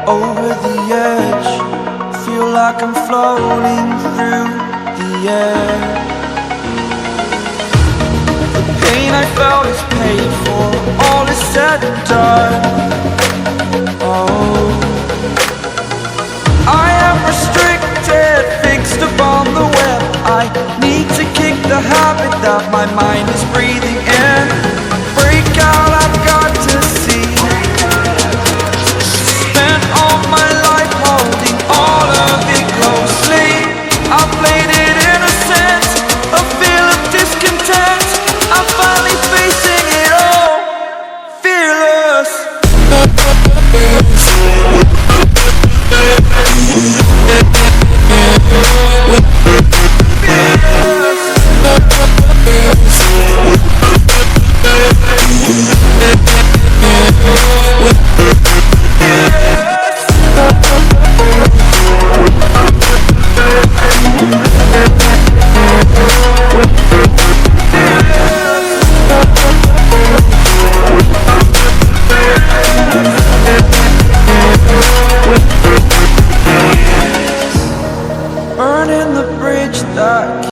Over the edge, feel like I'm floating through the air. The pain I felt is paid for, all is said and done. Oh, I am restricted, fixed upon the web. I need to kick the habit that my mind is breathing